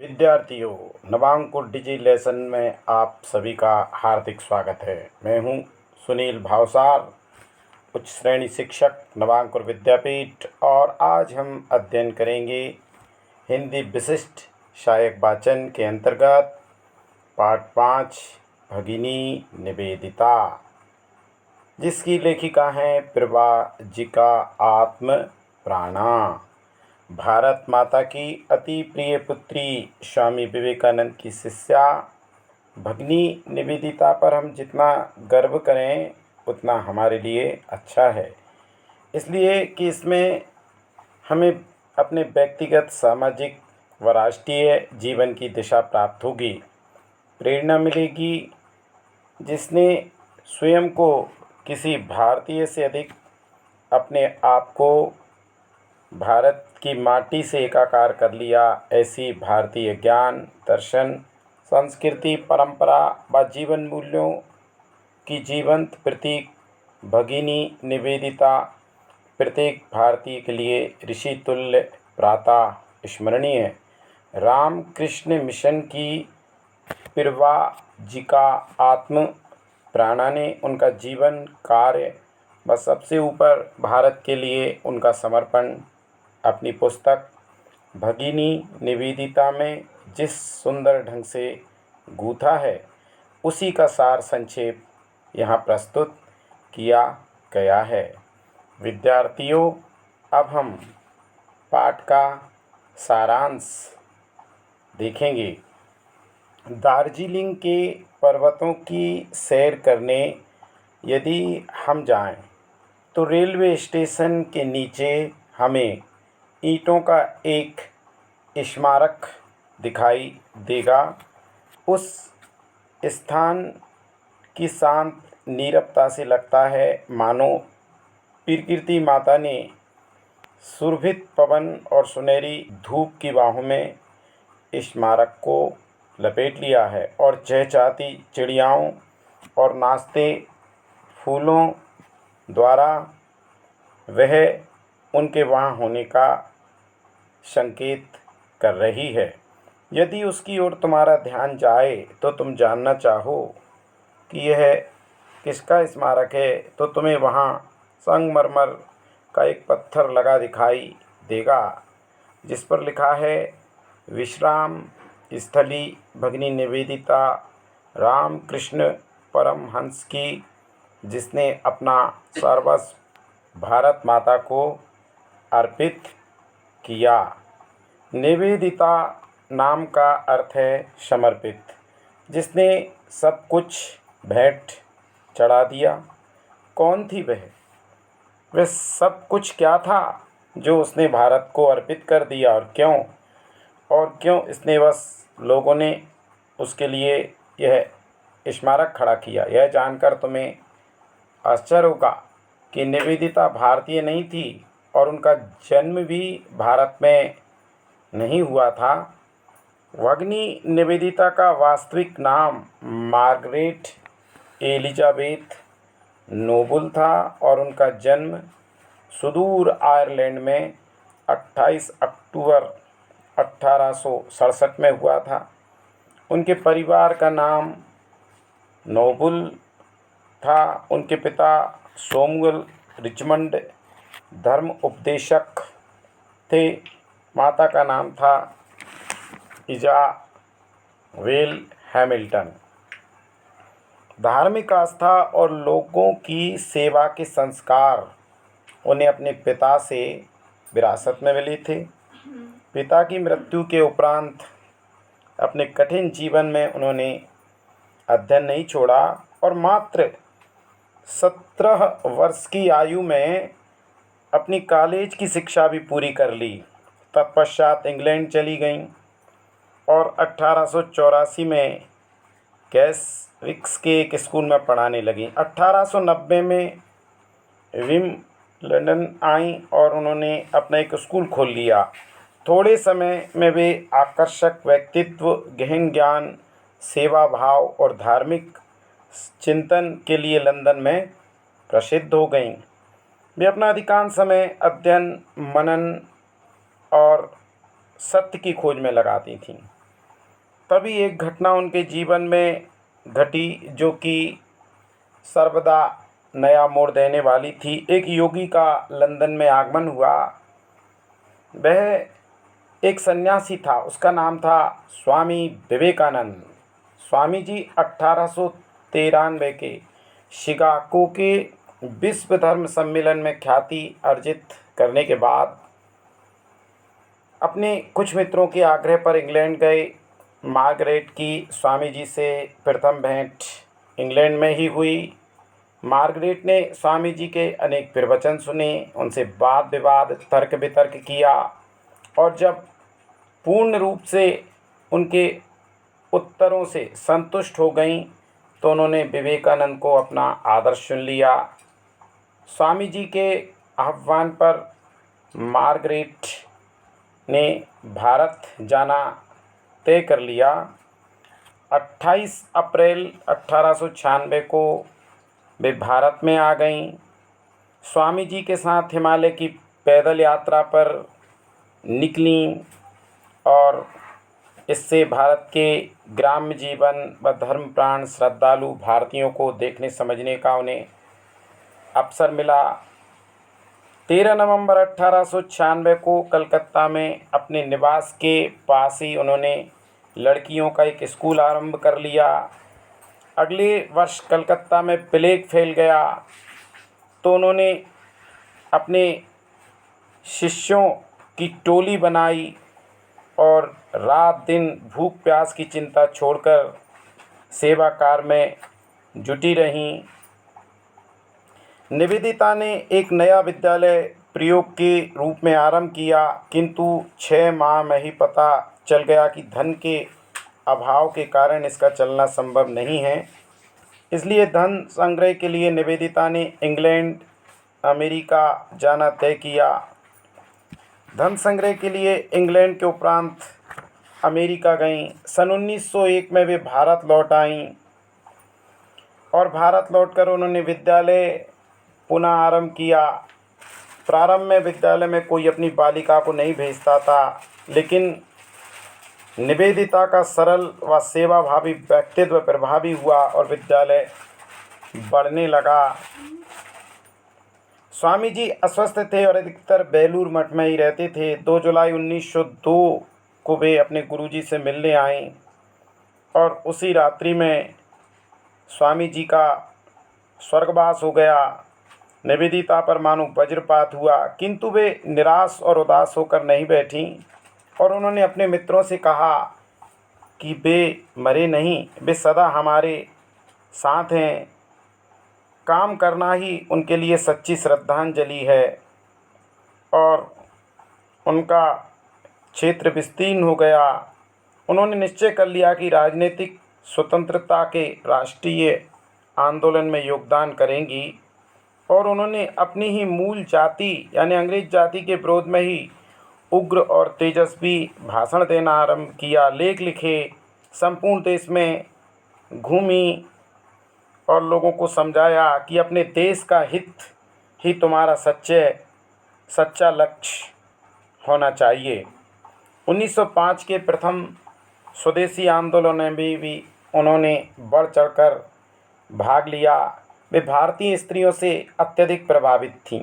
विद्यार्थियों, नवांकुर डिजी लेसन में आप सभी का हार्दिक स्वागत है। मैं हूं सुनील भावसार, उच्च श्रेणी शिक्षक, नवांकुर विद्यापीठ। और आज हम अध्ययन करेंगे हिंदी विशिष्ट सहायक वाचन के अंतर्गत पाठ 5 भगिनी निवेदिता, जिसकी लेखिका हैं प्रवाजिका आत्म प्राणा। भारत माता की अति प्रिय पुत्री स्वामी विवेकानंद की शिष्या भगिनी निवेदिता पर हम जितना गर्व करें उतना हमारे लिए अच्छा है, इसलिए कि इसमें हमें अपने व्यक्तिगत, सामाजिक व राष्ट्रीय जीवन की दिशा प्राप्त होगी, प्रेरणा मिलेगी। जिसने स्वयं को किसी भारतीय से अधिक अपने आप को भारत की माटी से एकाकार कर लिया, ऐसी भारतीय ज्ञान, दर्शन, संस्कृति, परंपरा व जीवन मूल्यों की जीवंत प्रतीक भगिनी निवेदिता प्रत्येक भारतीय के लिए ऋषि तुल्य, प्रातः स्मरणीय। रामकृष्ण मिशन की प्रवाजिका आत्म प्राणा ने उनका जीवन, कार्य व सबसे ऊपर भारत के लिए उनका समर्पण अपनी पुस्तक भगिनी निवेदिता में जिस सुंदर ढंग से गूथा है, उसी का सार संक्षेप यहाँ प्रस्तुत किया गया है। विद्यार्थियों, अब हम पाठ का सारांश देखेंगे। दार्जिलिंग के पर्वतों की सैर करने यदि हम जाएं, तो रेलवे स्टेशन के नीचे हमें ईंटों का एक स्मारक दिखाई देगा। उस स्थान की शांत नीरवता से लगता है मानो प्रकृति माता ने सुरभित पवन और सुनहरी धूप की बाहों में स्मारक को लपेट लिया है, और चहचहाती चिड़ियाओं और नाचते फूलों द्वारा वह उनके वहाँ होने का संकेत कर रही है। यदि उसकी ओर तुम्हारा ध्यान जाए तो तुम जानना चाहो कि यह किसका स्मारक है, तो तुम्हें वहाँ संगमरमर का एक पत्थर लगा दिखाई देगा, जिस पर लिखा है विश्राम स्थली भगिनी निवेदिता रामकृष्ण परमहंस की, जिसने अपना सर्वस्व भारत माता को अर्पित किया। निवेदिता नाम का अर्थ है समर्पित, जिसने सब कुछ भेंट चढ़ा दिया। कौन थी वह? वह सब कुछ क्या था जो उसने भारत को अर्पित कर दिया, और क्यों इसने बस लोगों ने उसके लिए यह स्मारक खड़ा किया? यह जानकर तुम्हें आश्चर्य होगा कि निवेदिता भारतीय नहीं थी, और उनका जन्म भी भारत में नहीं हुआ था। भगिनी निवेदिता का वास्तविक नाम मार्गरेट एलिजाबेथ नोबल था, और उनका जन्म सुदूर आयरलैंड में 28 अक्टूबर 1867 में हुआ था। उनके परिवार का नाम नोबल था। उनके पिता सोमुएल रिचमंड धर्म उपदेशक थे। माता का नाम था इजाबेल हैमिल्टन। धार्मिक आस्था और लोगों की सेवा के संस्कार उन्हें अपने पिता से विरासत में मिले थे। पिता की मृत्यु के उपरांत अपने कठिन जीवन में उन्होंने अध्ययन नहीं छोड़ा, और मात्र 17 वर्ष की आयु में अपनी कॉलेज की शिक्षा भी पूरी कर ली। तत्पश्चात इंग्लैंड चली गईं और 1884 में कैसविक्स के एक स्कूल में पढ़ाने लगीं। 1890 में विंबलडन आईं और उन्होंने अपना एक स्कूल खोल लिया। थोड़े समय में वे आकर्षक व्यक्तित्व, गहन ज्ञान, सेवा भाव और धार्मिक चिंतन के लिए लंदन में प्रसिद्ध हो गईं। वे अपना अधिकांश समय अध्ययन, मनन और सत्य की खोज में लगाती थीं। तभी एक घटना उनके जीवन में घटी जो कि सर्वदा नया मोड़ देने वाली थी। एक योगी का लंदन में आगमन हुआ। वह एक सन्यासी था, उसका नाम था स्वामी विवेकानंद। स्वामी जी 1893 के शिकागो के विश्व धर्म सम्मेलन में ख्याति अर्जित करने के बाद अपने कुछ मित्रों के आग्रह पर इंग्लैंड गए। मार्गरेट की स्वामी जी से प्रथम भेंट इंग्लैंड में ही हुई। मार्गरेट ने स्वामी जी के अनेक प्रवचन सुने, उनसे वाद विवाद तर्क वितर्क किया और जब पूर्ण रूप से उनके उत्तरों से संतुष्ट हो गईं तो उन्होंने विवेकानंद को अपना आदर्श चुन लिया। स्वामी जी के आह्वान पर मार्गरेट ने भारत जाना तय कर लिया। 28 अप्रैल 1896 को वे भारत में आ गईं। स्वामी जी के साथ हिमालय की पैदल यात्रा पर निकलीं और इससे भारत के ग्राम्य जीवन व धर्मप्राण श्रद्धालु भारतीयों को देखने समझने का उन्हें अवसर मिला। 13 नवंबर 1896 को कलकत्ता में अपने निवास के पास ही उन्होंने लड़कियों का एक स्कूल आरंभ कर लिया। अगले वर्ष कलकत्ता में प्लेग फैल गया तो उन्होंने अपने शिष्यों की टोली बनाई और रात दिन भूख प्यास की चिंता छोड़कर सेवा कार्य में जुटी रहीं। निवेदिता ने एक नया विद्यालय प्रयोग के रूप में आरंभ किया, किंतु 6 माह में ही पता चल गया कि धन के अभाव के कारण इसका चलना संभव नहीं है। इसलिए धन संग्रह के लिए निवेदिता ने इंग्लैंड अमेरिका जाना तय किया। धन संग्रह के लिए इंग्लैंड के उपरांत अमेरिका गईं। सन 1901 में वे भारत लौट आईं और भारत लौटकर उन्होंने विद्यालय पुनः आरंभ किया। प्रारंभ में विद्यालय में कोई अपनी बालिका को नहीं भेजता था, लेकिन निवेदिता का सरल व सेवाभावी व्यक्तित्व प्रभावी हुआ और विद्यालय बढ़ने लगा। स्वामी जी अस्वस्थ थे और अधिकतर बेलूर मठ में ही रहते थे। 2 जुलाई 1902 को वे अपने गुरुजी से मिलने आए और उसी रात्रि में स्वामी जी का स्वर्गवास हो गया। निवेदिता पर मानो वज्रपात हुआ, किंतु वे निराश और उदास होकर नहीं बैठीं और उन्होंने अपने मित्रों से कहा कि वे मरे नहीं, वे सदा हमारे साथ हैं। काम करना ही उनके लिए सच्ची श्रद्धांजलि है। और उनका क्षेत्र विस्तीर्ण हो गया। उन्होंने निश्चय कर लिया कि राजनीतिक स्वतंत्रता के राष्ट्रीय आंदोलन में योगदान करेंगी और उन्होंने अपनी ही मूल जाति यानी अंग्रेज जाति के विरोध में ही उग्र और तेजस्वी भाषण देना आरंभ किया। लेख लिखे, संपूर्ण देश में घूमी और लोगों को समझाया कि अपने देश का हित ही तुम्हारा सच्चा लक्ष्य होना चाहिए। 1905 के प्रथम स्वदेशी आंदोलन में भी उन्होंने बढ़ चढ़कर भाग लिया। वे भारतीय स्त्रियों से अत्यधिक प्रभावित थीं।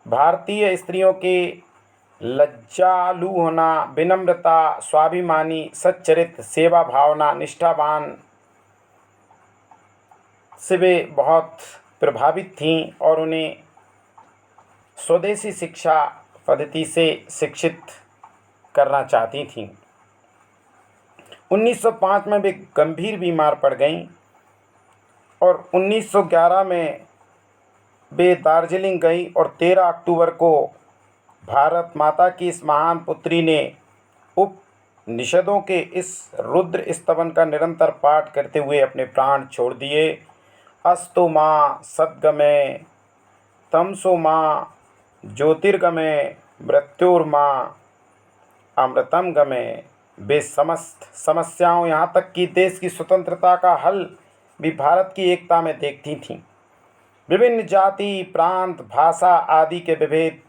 भारतीय स्त्रियों के लज्जालु होना, विनम्रता, स्वाभिमानी, सच्चरित्र, सेवा भावना, निष्ठावान से वे बहुत प्रभावित थीं और उन्हें स्वदेशी शिक्षा पद्धति से शिक्षित करना चाहती थीं। 1905 में वे गंभीर बीमार पड़ गईं और 1911 में वे दार्जिलिंग गई और 13 अक्टूबर को भारत माता की इस महान पुत्री ने उपनिषदों के इस रुद्र स्तवन का निरंतर पाठ करते हुए अपने प्राण छोड़ दिए। अस्तु माँ सद्गमय, तमसो माँ ज्योतिर्गमय, मृत्युर्माँ अमृतम गमय। वे समस्त समस्याओं यहाँ तक कि देश की स्वतंत्रता का हल भी भारत की एकता में देखती थीं। विभिन्न जाति, प्रांत, भाषा आदि के विभेद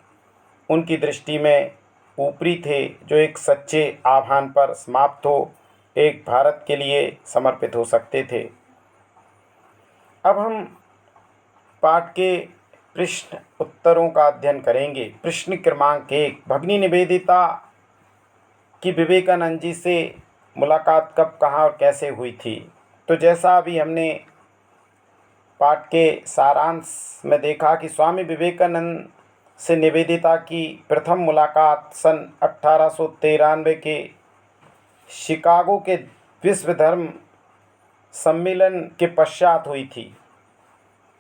उनकी दृष्टि में ऊपरी थे, जो एक सच्चे आह्वान पर समाप्त हो एक भारत के लिए समर्पित हो सकते थे। अब हम पाठ के प्रश्न उत्तरों का अध्ययन करेंगे। प्रश्न क्रमांक 1, भगिनी निवेदिता की विवेकानंद जी से मुलाकात कब, कहाँ और कैसे हुई थी? तो जैसा अभी हमने पाठ के सारांश में देखा कि स्वामी विवेकानंद से निवेदिता की प्रथम मुलाकात सन 1893 के शिकागो के विश्व धर्म सम्मेलन के पश्चात हुई थी।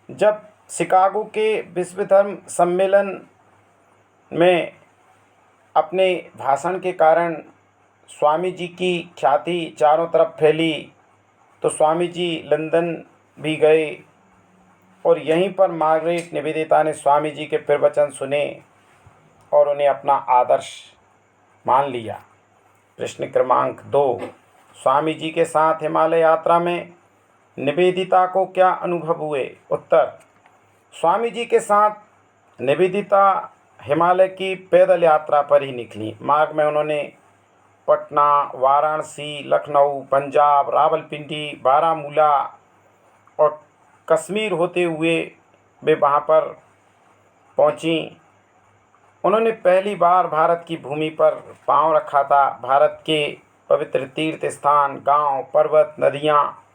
जब शिकागो के विश्व धर्म सम्मेलन में अपने भाषण के कारण स्वामी जी की ख्याति चारों तरफ फैली, तो स्वामी जी लंदन भी गए और यहीं पर मार्गरेट निवेदिता ने स्वामी जी के प्रवचन सुने और उन्हें अपना आदर्श मान लिया। प्रश्न क्रमांक 2, स्वामी जी के साथ हिमालय यात्रा में निवेदिता को क्या अनुभव हुए? उत्तर, स्वामी जी के साथ निवेदिता हिमालय की पैदल यात्रा पर ही निकली। मार्ग में उन्होंने पटना, वाराणसी, लखनऊ, पंजाब, रावलपिंडी, बारामूला और कश्मीर होते हुए वे वहाँ पर पहुँची। उन्होंने पहली बार भारत की भूमि पर पांव रखा था। भारत के पवित्र तीर्थ स्थान, गांव, पर्वत, नदियाँ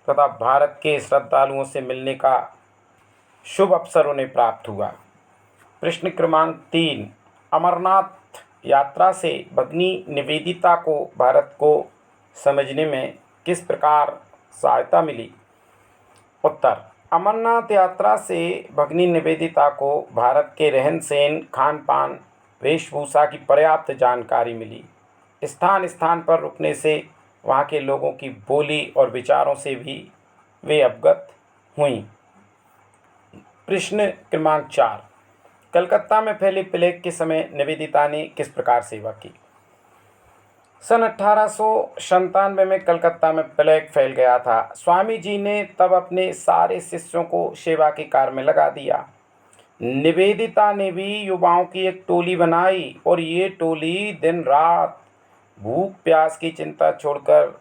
तथा भारत के श्रद्धालुओं से मिलने का शुभ अवसर उन्हें प्राप्त हुआ। प्रश्न क्रमांक 3, अमरनाथ यात्रा से भगिनी निवेदिता को भारत को समझने में किस प्रकार सहायता मिली? उत्तर, अमरनाथ यात्रा से भगिनी निवेदिता को भारत के रहन सहन, खान पान, वेशभूषा की पर्याप्त जानकारी मिली। स्थान स्थान पर रुकने से वहाँ के लोगों की बोली और विचारों से भी वे अवगत हुईं। प्रश्न क्रमांक 4, कलकत्ता में फैले प्लेग के समय निवेदिता ने किस प्रकार सेवा की? सन 1897 में कलकत्ता में प्लेग फैल गया था। स्वामी जी ने तब अपने सारे शिष्यों को सेवा के कार्य में लगा दिया। निवेदिता ने भी युवाओं की एक टोली बनाई और ये टोली दिन रात भूख प्यास की चिंता छोड़कर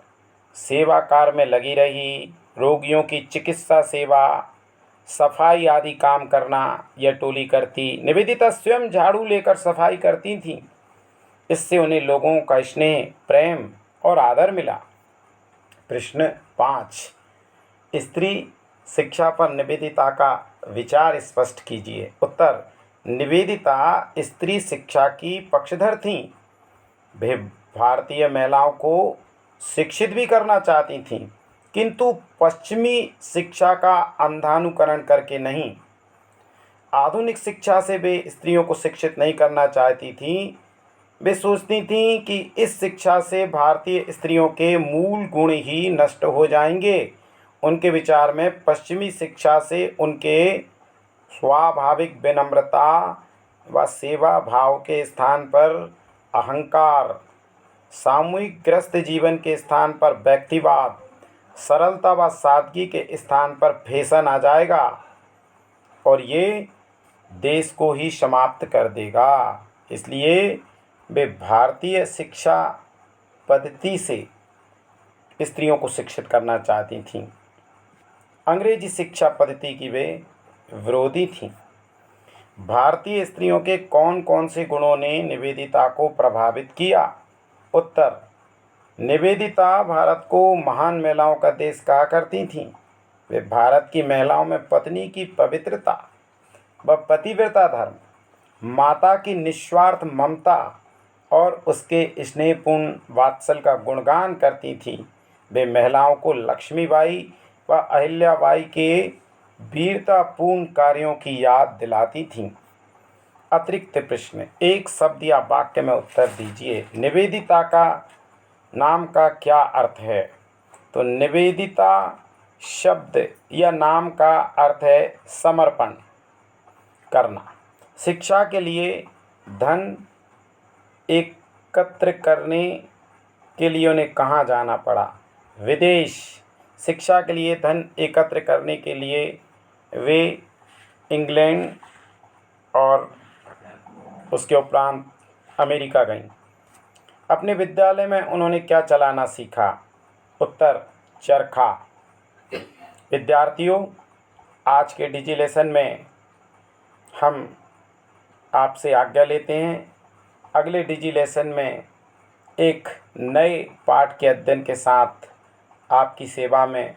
सेवा कार्य में लगी रही। रोगियों की चिकित्सा सेवा, सफाई आदि काम करना यह टोली करती। निवेदिता स्वयं झाड़ू लेकर सफाई करती थीं। इससे उन्हें लोगों का स्नेह, प्रेम और आदर मिला। प्रश्न 5, स्त्री शिक्षा पर निवेदिता का विचार स्पष्ट कीजिए। उत्तर, निवेदिता स्त्री शिक्षा की पक्षधर थीं। वे भारतीय महिलाओं को शिक्षित भी करना चाहती थीं, किंतु पश्चिमी शिक्षा का अंधानुकरण करके नहीं। आधुनिक शिक्षा से वे स्त्रियों को शिक्षित नहीं करना चाहती थीं। वे सोचती थीं कि इस शिक्षा से भारतीय स्त्रियों के मूल गुण ही नष्ट हो जाएंगे। उनके विचार में पश्चिमी शिक्षा से उनके स्वाभाविक विनम्रता व सेवा भाव के स्थान पर अहंकार, सामूहिक ग्रस्त जीवन के स्थान पर व्यक्तिवाद, सरलता व सादगी के स्थान पर फैशन आ जाएगा और ये देश को ही समाप्त कर देगा। इसलिए वे भारतीय शिक्षा पद्धति से स्त्रियों को शिक्षित करना चाहती थीं। अंग्रेजी शिक्षा पद्धति की वे विरोधी थीं। भारतीय स्त्रियों के कौन कौन से गुणों ने निवेदिता को प्रभावित किया? उत्तर, निवेदिता भारत को महान महिलाओं का देश कहा करती थीं। वे भारत की महिलाओं में पत्नी की पवित्रता व पतिव्रता धर्म, माता की निस्वार्थ ममता और उसके स्नेहपूर्ण वात्सल का गुणगान करती थीं। वे महिलाओं को लक्ष्मीबाई व अहिल्याबाई के वीरतापूर्ण कार्यों की याद दिलाती थीं। अतिरिक्त प्रश्न, एक शब्द या वाक्य में उत्तर दीजिए। निवेदिता का नाम का क्या अर्थ है? तो निवेदिता शब्द या नाम का अर्थ है समर्पण करना। शिक्षा के लिए धन एकत्र करने के लिए उन्हें कहाँ जाना पड़ा? विदेश। शिक्षा के लिए धन एकत्र करने के लिए वे इंग्लैंड और उसके उपरांत अमेरिका गईं। अपने विद्यालय में उन्होंने क्या चलाना सीखा? उत्तर चरखा। विद्यार्थियों, आज के डिजिलेसन में हम आपसे आज्ञा लेते हैं। अगले डिजिलेसन में एक नए पाठ के अध्ययन के साथ आपकी सेवा में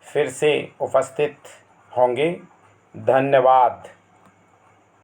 फिर से उपस्थित होंगे। धन्यवाद।